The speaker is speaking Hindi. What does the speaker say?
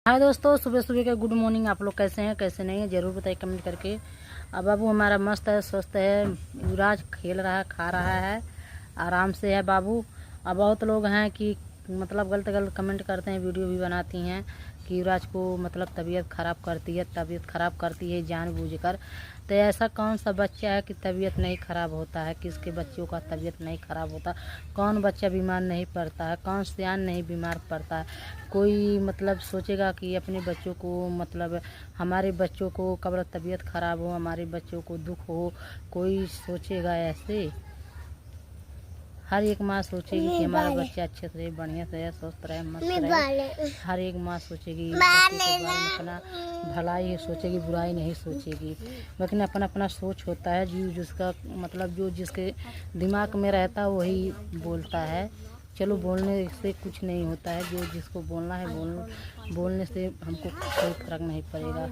हाय दोस्तों, सुबह सुबह का गुड मॉर्निंग। आप लोग कैसे हैं, कैसे नहीं है, ज़रूर बताइए कमेंट करके। अब बाबू हमारा मस्त है, स्वस्थ है। युवराज खेल रहा है, खा रहा है, आराम से है बाबू। अब बहुत लोग हैं कि मतलब गलत गलत कमेंट करते हैं, वीडियो भी बनाती हैं कि युवराज को मतलब तबीयत ख़राब करती है जानबूझकर। तो ऐसा कौन सा बच्चा है कि तबीयत नहीं ख़राब होता है? किसके बच्चों का तबीयत नहीं ख़राब होता? कौन बच्चा बीमार नहीं पड़ता है? कौन सियान नहीं बीमार पड़ता है? कोई मतलब सोचेगा कि अपने बच्चों को मतलब हमारे बच्चों को कब तबीयत ख़राब हो, हमारे बच्चों को दुख हो? कोई सोचेगा ऐसे? हर एक माँ सोचेगी कि हमारा बच्चा अच्छे से रहे, बढ़िया से रहे, स्वस्थ रहे, मस्त रहे। हर एक माँ सोचेगी बच्चे के बारे में अपना भलाई ही सोचेगी, बुराई नहीं सोचेगी। लेकिन अपना अपना सोच होता है, जो जिसका मतलब जो जिसके दिमाग में रहता है वही बोलता है। चलो, बोलने से कुछ नहीं होता है, जो जिसको बोलना है बोलने से हमको कोई फर्क नहीं पड़ेगा।